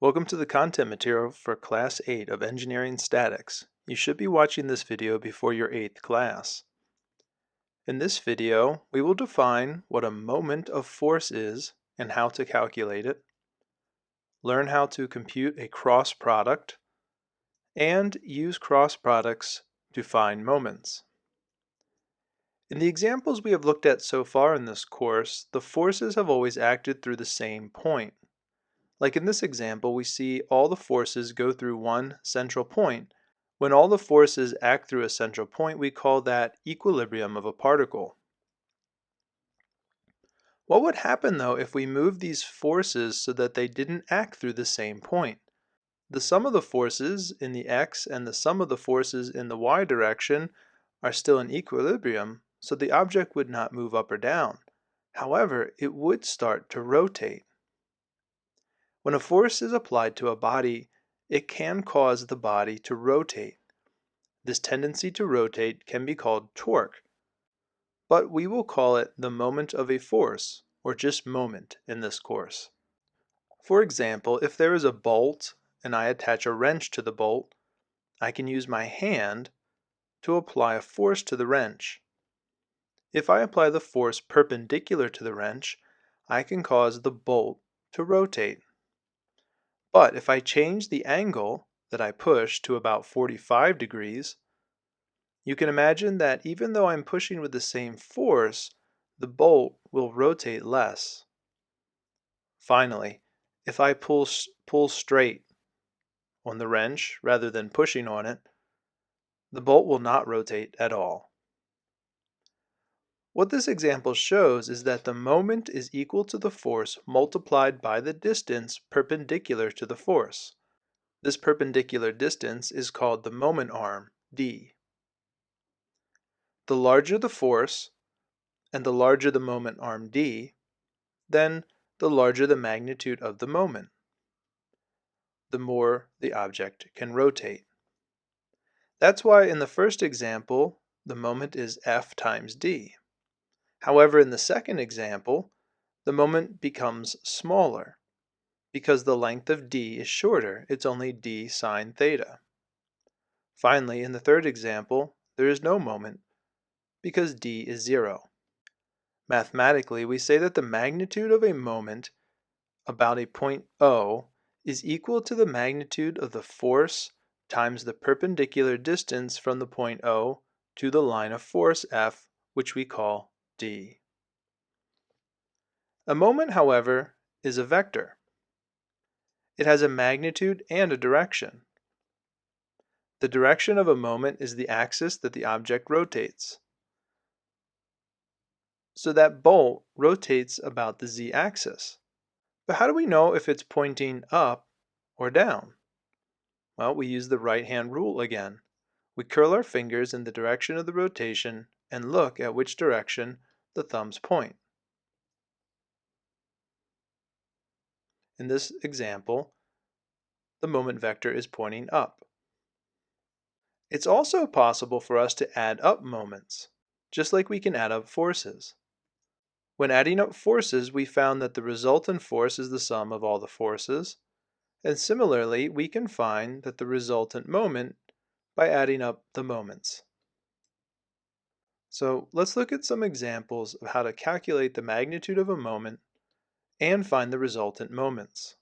Welcome to the content material for Class 8 of Engineering Statics. You should be watching this video before your 8th class. In this video, we will define what a moment of force is and how to calculate it, learn how to compute a cross product, and use cross products to find moments. In the examples we have looked at so far in this course, the forces have always acted through the same point. Like in this example, we see all the forces go through one central point. When all the forces act through a central point, we call that equilibrium of a particle. What would happen though if we moved these forces so that they didn't act through the same point? The sum of the forces in the x and the sum of the forces in the y direction are still in equilibrium, so the object would not move up or down. However, it would start to rotate. When a force is applied to a body, it can cause the body to rotate. This tendency to rotate can be called torque, but we will call it the moment of a force, or just moment in this course. For example, if there is a bolt and I attach a wrench to the bolt, I can use my hand to apply a force to the wrench. If I apply the force perpendicular to the wrench, I can cause the bolt to rotate. But if I change the angle that I push to about 45 degrees, you can imagine that even though I'm pushing with the same force, the bolt will rotate less. Finally, if I pull straight on the wrench rather than pushing on it, the bolt will not rotate at all. What this example shows is that the moment is equal to the force multiplied by the distance perpendicular to the force. This perpendicular distance is called the moment arm, d. The larger the force, and the larger the moment arm d, then the larger the magnitude of the moment, the more the object can rotate. That's why in the first example, the moment is F times d. However, in the second example, the moment becomes smaller. Because the length of d is shorter, it's only d sine theta. Finally, in the third example, there is no moment because d is 0. Mathematically, we say that the magnitude of a moment about a point O is equal to the magnitude of the force times the perpendicular distance from the point O to the line of force F, which we call d. A moment, however, is a vector. It has a magnitude and a direction. The direction of a moment is the axis that the object rotates. So that bolt rotates about the z-axis. But how do we know if it's pointing up or down? Well, we use the right-hand rule again. We curl our fingers in the direction of the rotation and look at which direction the thumbs point. In this example, the moment vector is pointing up. It's also possible for us to add up moments, just like we can add up forces. When adding up forces, we found that the resultant force is the sum of all the forces, and similarly, we can find that the resultant moment by adding up the moments. So let's look at some examples of how to calculate the magnitude of a moment and find the resultant moments.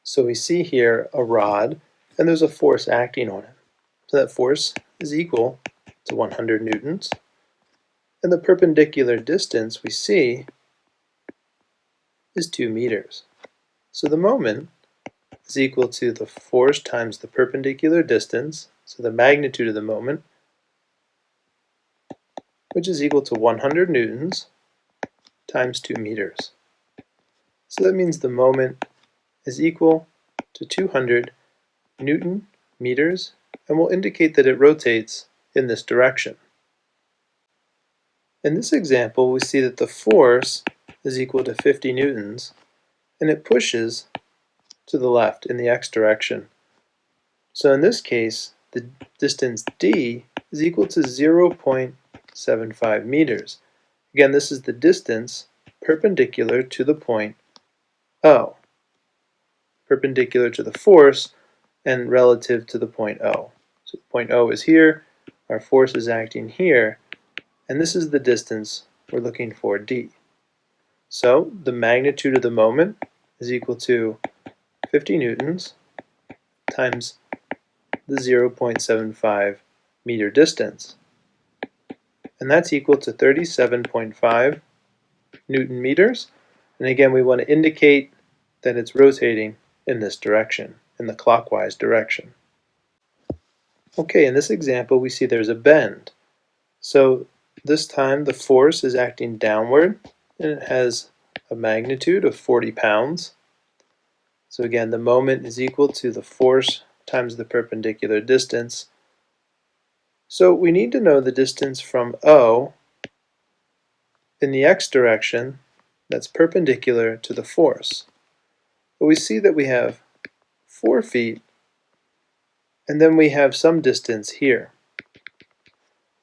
So we see here a rod, and there's a force acting on it. So that force is equal to 100 newtons. And the perpendicular distance we see is 2 meters. So the moment is equal to the force times the perpendicular distance, so the magnitude of the moment, which is equal to 100 newtons times 2 meters. So that means the moment is equal to 200 Newton meters, and we'll indicate that it rotates in this direction. In this example, we see that the force is equal to 50 newtons, and it pushes to the left in the x direction. So in this case, the distance d is equal to 0.75 meters. Again, this is the distance perpendicular to the point O. perpendicular to the force and relative to the point O. So the point O is here, our force is acting here, and this is the distance we're looking for, d. So the magnitude of the moment is equal to 50 newtons times the 0.75 meter distance. And that's equal to 37.5 Newton meters. And again, we want to indicate that it's rotating in this direction, in the clockwise direction. Okay, in this example, we see there's a bend. So this time the force is acting downward, and it has a magnitude of 40 pounds. So again, the moment is equal to the force times the perpendicular distance. So we need to know the distance from O in the x direction that's perpendicular to the force. But we see that we have 4 feet, and then we have some distance here.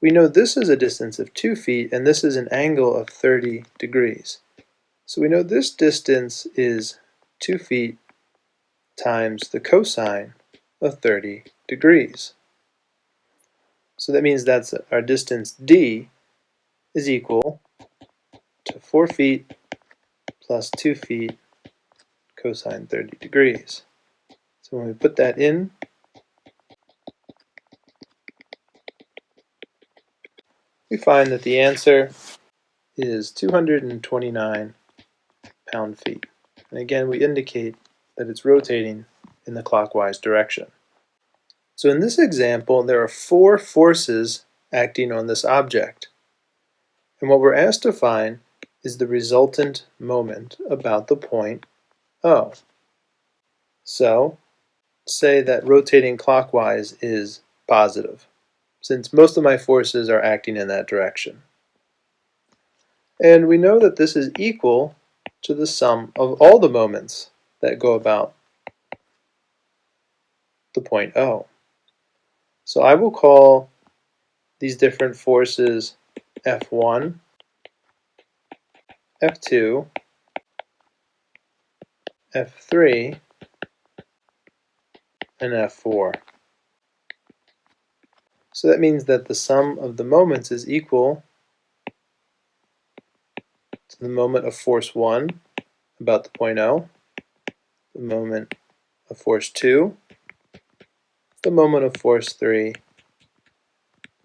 We know this is a distance of 2 feet, and this is an angle of 30 degrees. So we know this distance is 2 feet times the cosine of 30 degrees. So that means that's our distance d is equal to 4 feet plus 2 feet cosine 30 degrees. So when we put that in, we find that the answer is 229 pound-feet. And again, we indicate that it's rotating in the clockwise direction. So in this example, there are 4 forces acting on this object. And what we're asked to find is the resultant moment about the point O. So say that rotating clockwise is positive, since most of my forces are acting in that direction. And we know that this is equal to the sum of all the moments that go about the point O. So I will call these different forces F1, F2, F3, and F4. So that means that the sum of the moments is equal to the moment of force 1 about the point O, the moment of force 2, the moment of force 3,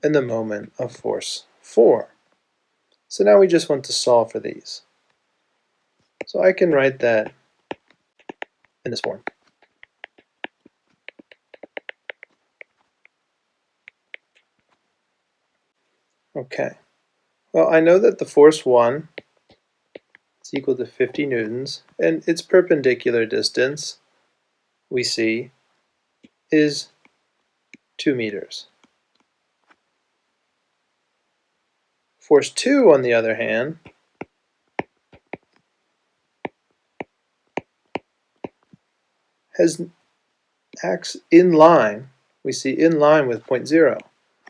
and the moment of force 4. So now we just want to solve for these. So I can write that in this form. Okay. Well, I know that the force 1 is equal to 50 newtons, and its perpendicular distance, we see, is 2 meters. Force 2, on the other hand, acts in line, we see in line with point 0.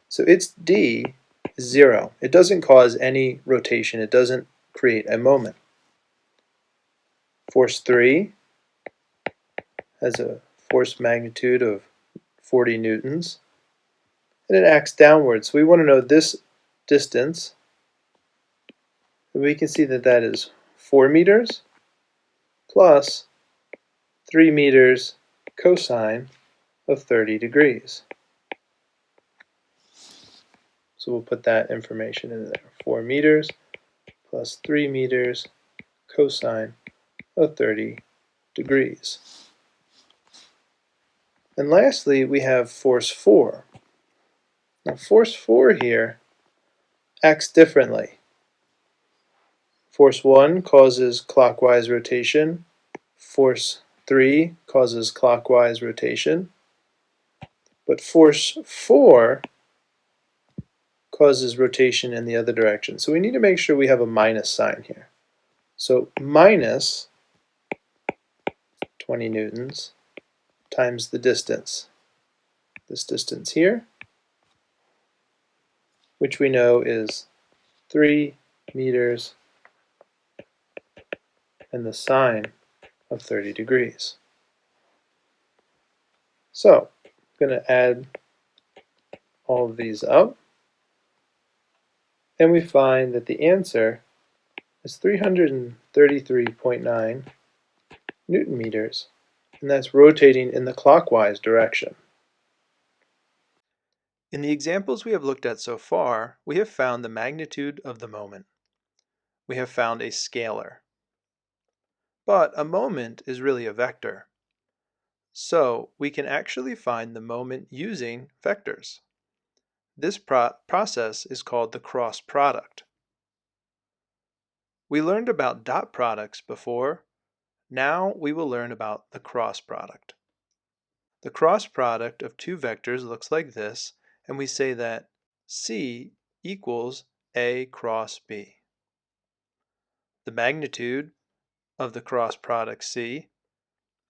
So its d is 0. It doesn't cause any rotation. It doesn't create a moment. Force 3 has a force magnitude of 40 newtons, and it acts downward. So we want to know this distance. We can see that that is 4 meters plus 3 meters cosine of 30 degrees. So we'll put that information in there. 4 meters plus 3 meters cosine of 30 degrees. And lastly, we have force 4. Now force 4 here acts differently. Force 1 causes clockwise rotation. Force 3 causes clockwise rotation. But force 4 causes rotation in the other direction. So we need to make sure we have a minus sign here. So minus 20 newtons times the distance. This distance here, which we know is 3 meters and the sine of 30 degrees. So I'm going to add all of these up, and we find that the answer is 333.9 Newton meters, and that's rotating in the clockwise direction. In the examples we have looked at so far, we have found the magnitude of the moment. We have found a scalar. But a moment is really a vector. So we can actually find the moment using vectors. This process is called the cross product. We learned about dot products before. Now we will learn about the cross product. The cross product of two vectors looks like this, and we say that C equals A cross B. The magnitude of the cross product C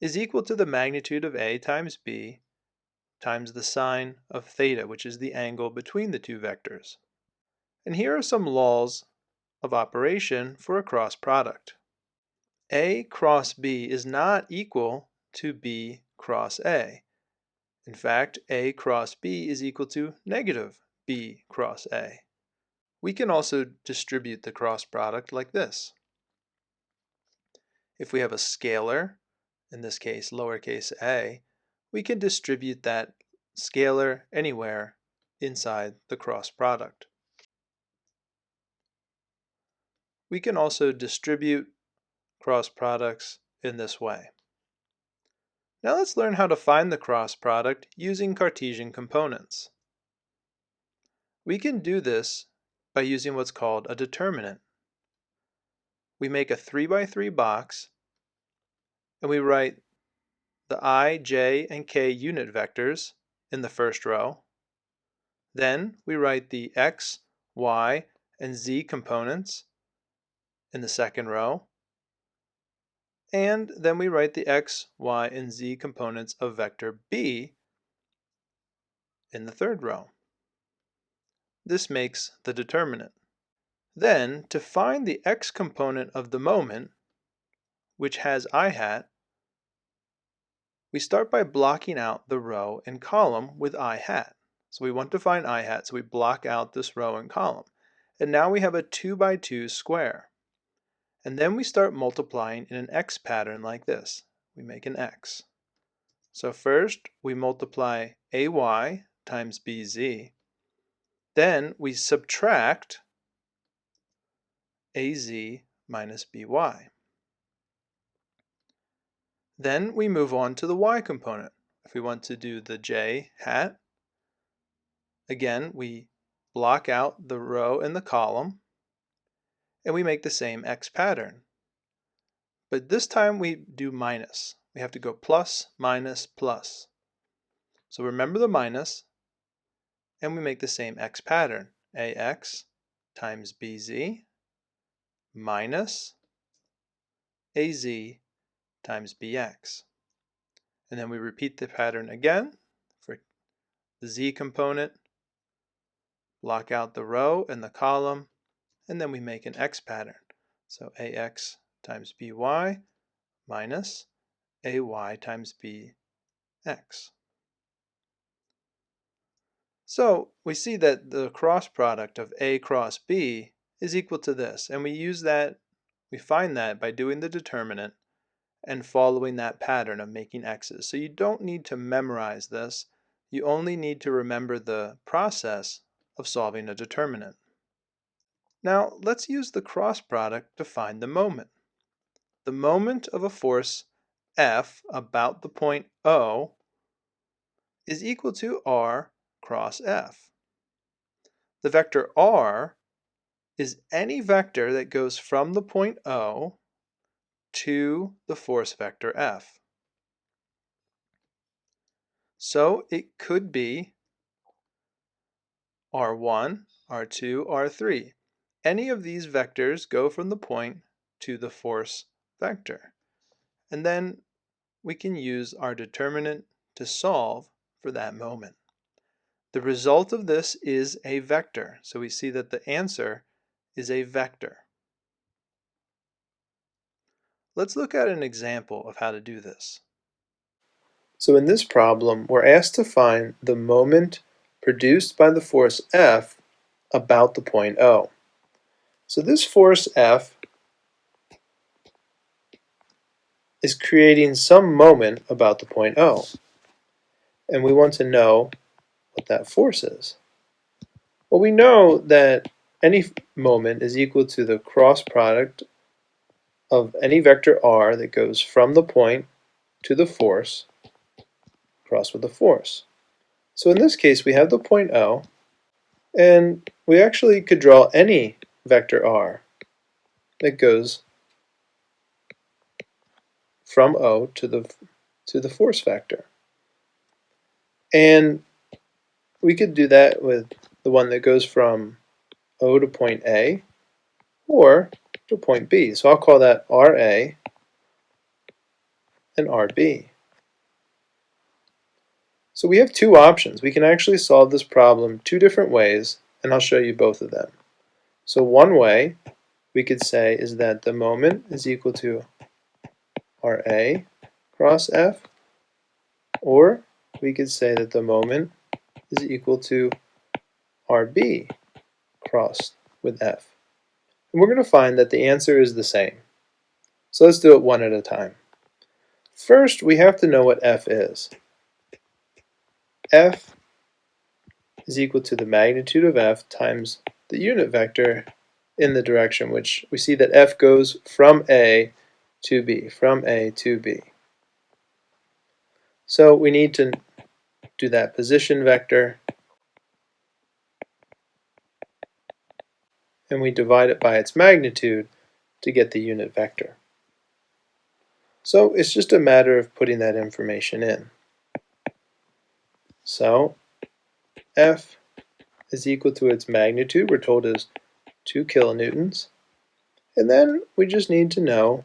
is equal to the magnitude of A times B times the sine of theta, which is the angle between the two vectors. And here are some laws of operation for a cross product. A cross B is not equal to B cross A. In fact, A cross B is equal to negative B cross A. We can also distribute the cross product like this. If we have a scalar, in this case lowercase a, we can distribute that scalar anywhere inside the cross product. We can also distribute cross products in this way. Now let's learn how to find the cross product using Cartesian components. We can do this by using what's called a determinant. We make a 3x3 box and we write the I, j, and k unit vectors in the first row. Then we write the x, y, and z components in the second row. And then we write the x, y, and z components of vector b in the third row. This makes the determinant. Then, to find the x component of the moment, which has I hat, we start by blocking out the row and column with I hat. So we want to find I hat, so we block out this row and column. And now we have a 2x2 square. And then we start multiplying in an x pattern like this. We make an x. So first we multiply AY times BZ. Then we subtract AZ minus BY. Then we move on to the y component. If we want to do the j hat, again we block out the row and the column, and we make the same x pattern. But this time we do minus. We have to go plus, minus, plus. So remember the minus, and we make the same x pattern. AX times BZ minus AZ times BX. And then we repeat the pattern again for the Z component, block out the row and the column, and then we make an x pattern. So AX times BY minus AY times BX. So we see that the cross product of A cross B is equal to this, and we find that by doing the determinant and following that pattern of making x's. So you don't need to memorize this, you only need to remember the process of solving a determinant. Now let's use the cross product to find the moment. The moment of a force F about the point O is equal to R cross F. The vector R is any vector that goes from the point O to the force vector F. So it could be R1, R2, R3. Any of these vectors go from the point to the force vector. And then we can use our determinant to solve for that moment. The result of this is a vector. So we see that the answer is a vector. Let's look at an example of how to do this. So in this problem, we're asked to find the moment produced by the force F about the point O. So this force F is creating some moment about the point O, and we want to know what that force is. Well, we know that any moment is equal to the cross product of any vector r that goes from the point to the force crossed with the force. So in this case, we have the point O, and we actually could draw any vector r that goes from O to the force vector. And we could do that with the one that goes from O to point A or to point B. So I'll call that RA and RB. So we have two options. We can actually solve this problem two different ways, and I'll show you both of them. So one way we could say is that the moment is equal to RA cross F, or we could say that the moment is equal to RB crossed with F. And we're going to find that the answer is the same. So let's do it one at a time. First, we have to know what F is. F is equal to the magnitude of F times the unit vector in the direction, which we see that F goes from A to B, from A to B. So we need to do that position vector, and we divide it by its magnitude to get the unit vector. So it's just a matter of putting that information in. So F is equal to its magnitude, we're told is 2 kilonewtons, and then we just need to know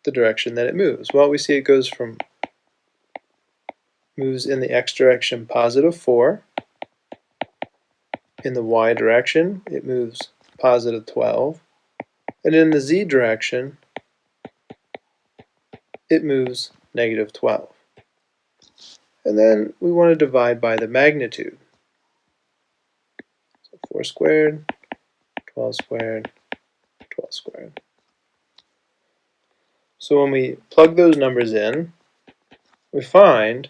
the direction that it moves. Well, we see it moves in the x direction positive 4, in the y direction it moves positive 12, and in the z direction it moves negative 12. And then we want to divide by the magnitude. So 4 squared, 12 squared, 12 squared. So when we plug those numbers in, we find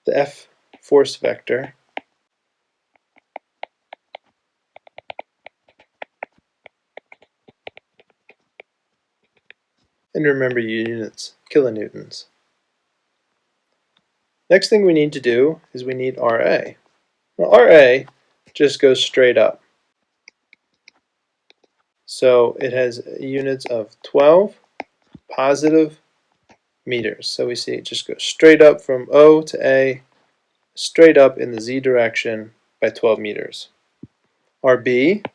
the F force vector and remember units, kilonewtons. Next thing we need to do is we need RA. Well, RA just goes straight up. So it has units of 12 positive meters. So we see it just goes straight up from O to A, straight up in the Z direction by 12 meters. RB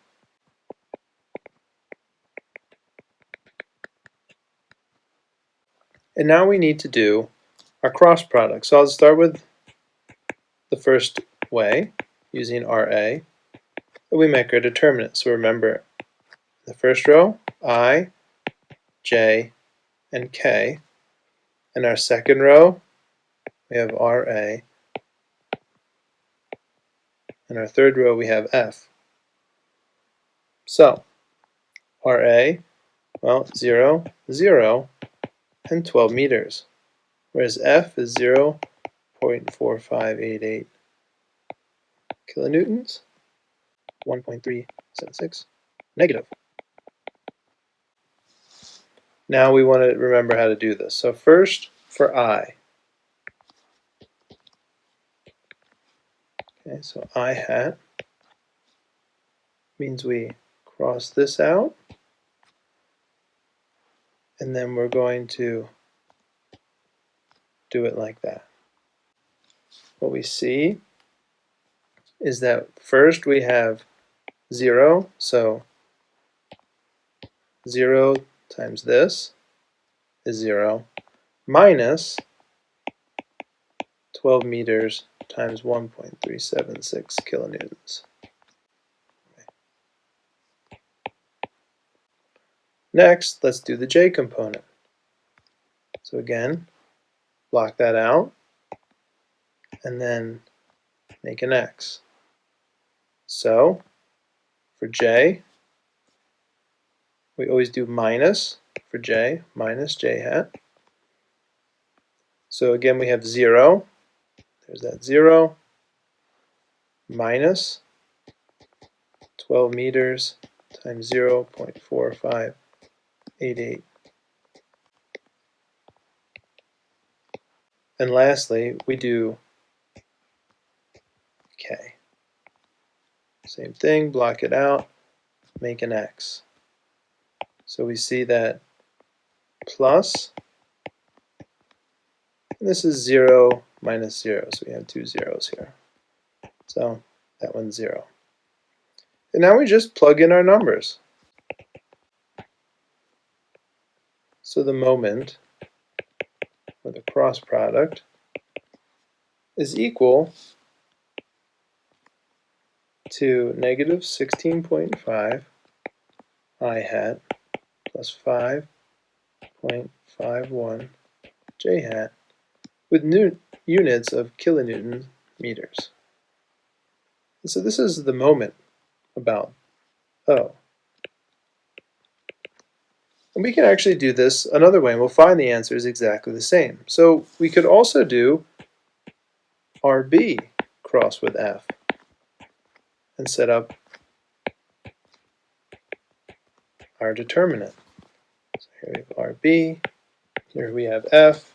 and now we need to do our cross product. So I'll start with the first way using RA. And we make our determinant. So remember, the first row, I, J, and K. In our second row, we have RA. In our third row, we have F. So, RA, well, 0, 0, and 12 meters. Whereas F is 0.4588 kilonewtons, 1.376 negative. Now we want to remember how to do this. So first, for I. Okay, so I hat means we cross this out, and then we're going to do it like that. What we see is that first we have 0, so 0 times this is 0, minus 12 meters times 1.376 kilonewtons. Next, let's do the J component. So again, block that out, and then make an x. So for j, we always do minus for j, minus j hat. So again, we have 0. There's that 0 minus 12 meters times 0.4588. And lastly, we do k. Same thing, block it out, make an x. So we see that plus, and this is 0 minus 0, so we have two zeros here. So that one's 0. And now we just plug in our numbers. So the moment, or the cross product, is equal to negative 16.5 I hat plus 5.51 j hat with units of kilonewton meters. And so this is the moment about O. And we can actually do this another way, and we'll find the answer is exactly the same. So we could also do RB cross with F and set up our determinant. So here we have RB, here we have F,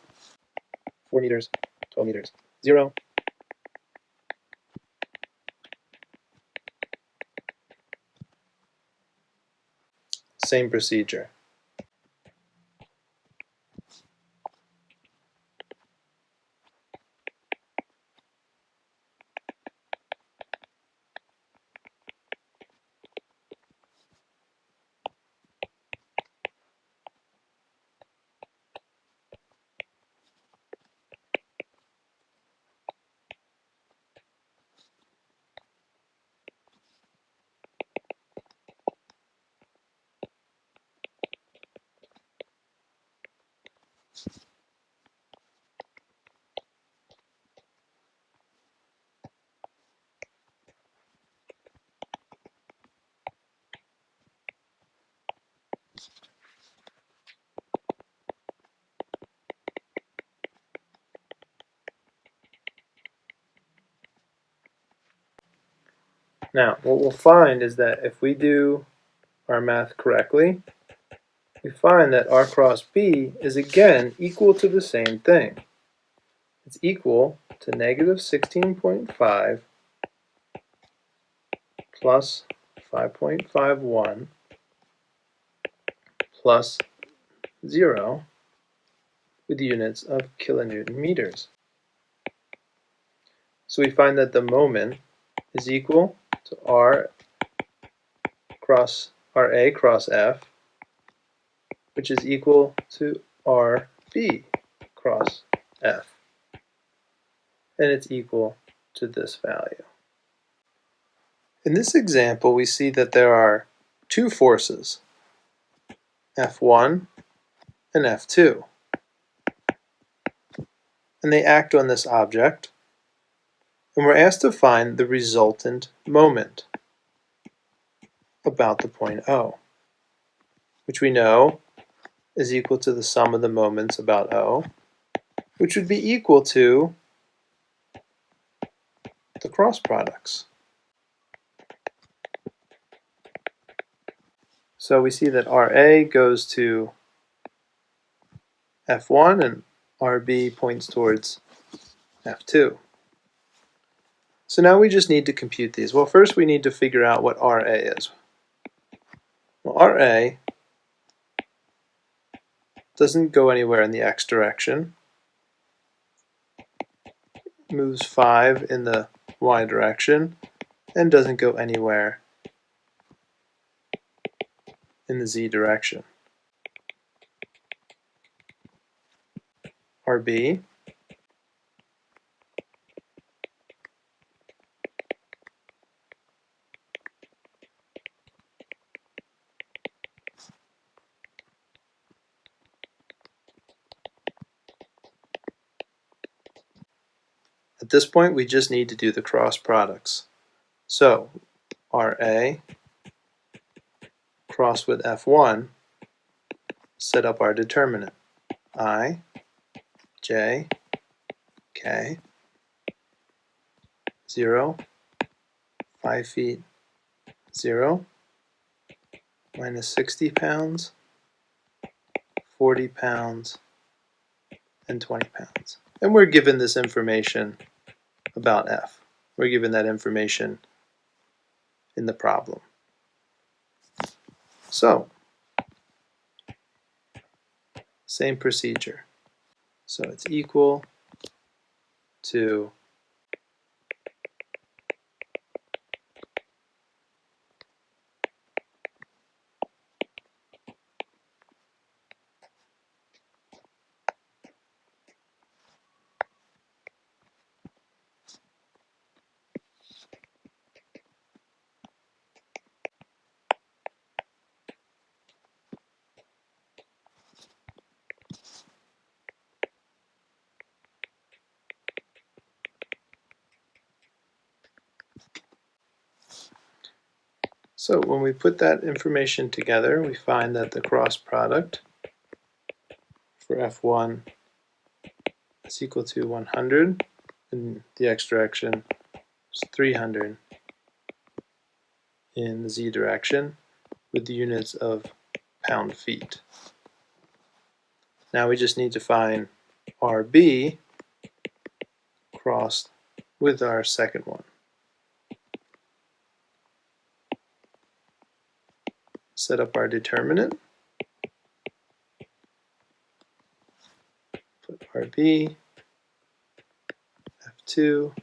4 meters, 12 meters, 0. Same procedure. Now, what we'll find is that if we do our math correctly, we find that R cross B is again equal to the same thing. It's equal to negative 16.5 plus 5.51 plus 0 with units of kilonewton meters. So we find that the moment is equal to RA cross F, which is equal to RB cross F. And it's equal to this value. In this example, we see that there are two forces, F1 and F2. And they act on this object, and we're asked to find the resultant moment about the point O, which we know is equal to the sum of the moments about O, which would be equal to the cross products. So we see that RA goes to F1 and RB points towards F2. So now we just need to compute these. Well, first we need to figure out what RA is. Well, RA doesn't go anywhere in the x direction, moves 5 in the y direction, and doesn't go anywhere in the z direction. RB At this point, we just need to do the cross products. So RA cross with F1, set up our determinant. I, J, K, 0, 5 feet, 0, minus 60 pounds, 40 pounds, and 20 pounds. And we're given this information about F. We're given that information in the problem. So, same procedure. So it's equal to So when we put that information together, we find that the cross product for F1 is equal to 100, in the x direction is 300 in the z direction, with the units of pound-feet. Now we just need to find RB crossed with our second one. Set up our determinant. Put RB, F2,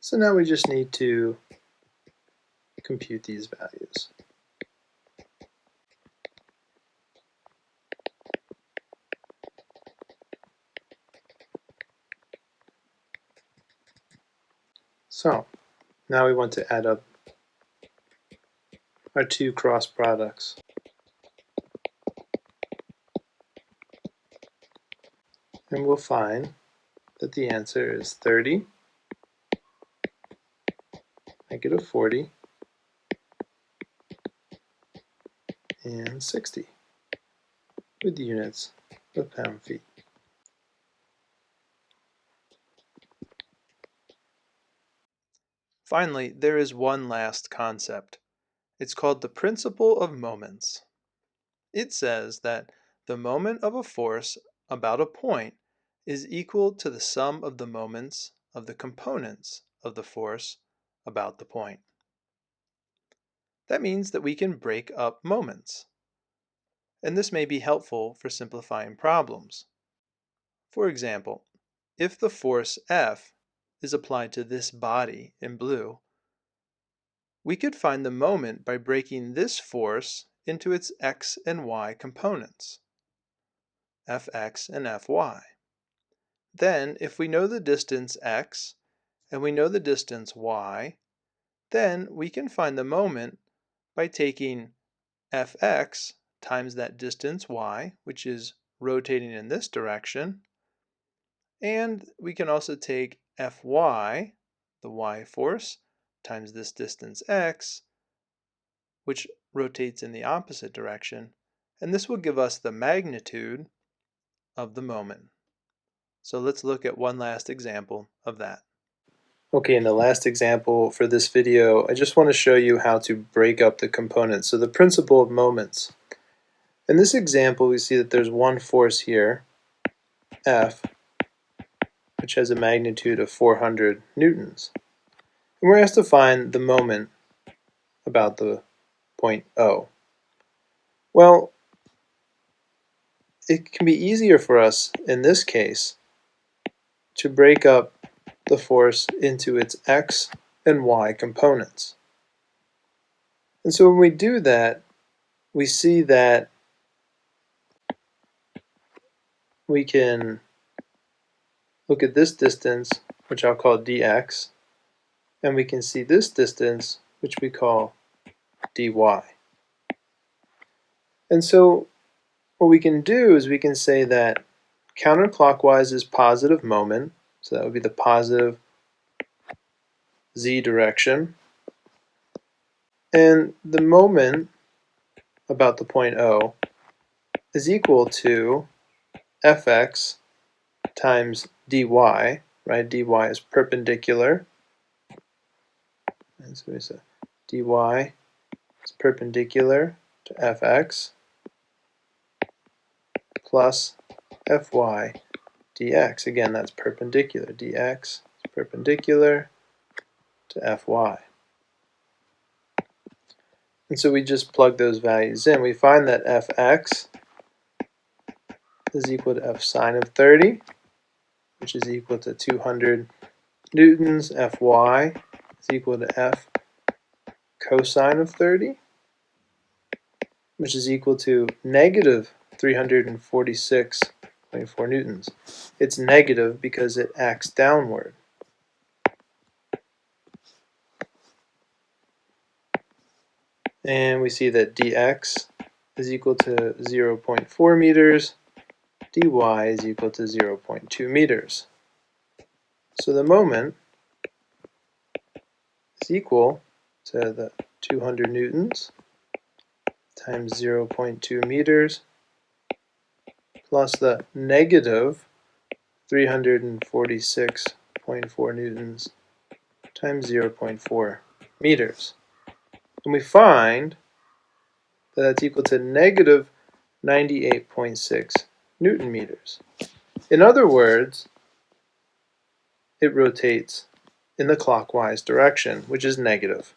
So now we just need to compute these values. So now we want to add up our two cross products. And we'll find that the answer is 30, negative 40, and 60, with the units of pound-feet. Finally, there is one last concept. It's called the principle of moments. It says that the moment of a force about a point is equal to the sum of the moments of the components of the force about the point. That means that we can break up moments. And this may be helpful for simplifying problems. For example, if the force F is applied to this body in blue, we could find the moment by breaking this force into its x and y components, Fx and Fy. Then, if we know the distance x and we know the distance y, then we can find the moment by taking Fx times that distance y, which is rotating in this direction, and we can also take Fy, the y force, times this distance x, which rotates in the opposite direction, and this will give us the magnitude of the moment. So let's look at one last example of that. Okay, in the last example for this video, I just want to show you how to break up the components. So the principle of moments. In this example, we see that there's one force here, F, which has a magnitude of 400 newtons. And we're asked to find the moment about the point O. Well, it can be easier for us in this case to break up the force into its x and y components. And so when we do that, we see that we can look at this distance, which I'll call dx, and we can see this distance, which we call dy. And so what we can do is we can say that counterclockwise is positive moment, so that would be the positive z direction, and the moment about the point O is equal to fx times dy, right? dy is perpendicular, and so we say dy is perpendicular to fx plus fy dx. Again, that's perpendicular. dx is perpendicular to fy. And so we just plug those values in. We find that fx is equal to f sine of 30, which is equal to 200 newtons. Fy is equal to f cosine of 30, which is equal to negative 346.4 newtons. It's negative because it acts downward. And we see that dx is equal to 0.4 meters, dy is equal to 0.2 meters. So the moment is equal to the 200 newtons times 0.2 meters plus the negative 346.4 newtons times 0.4 meters. And we find that that's equal to negative 98.6 Newton meters. In other words, it rotates in the clockwise direction, which is negative.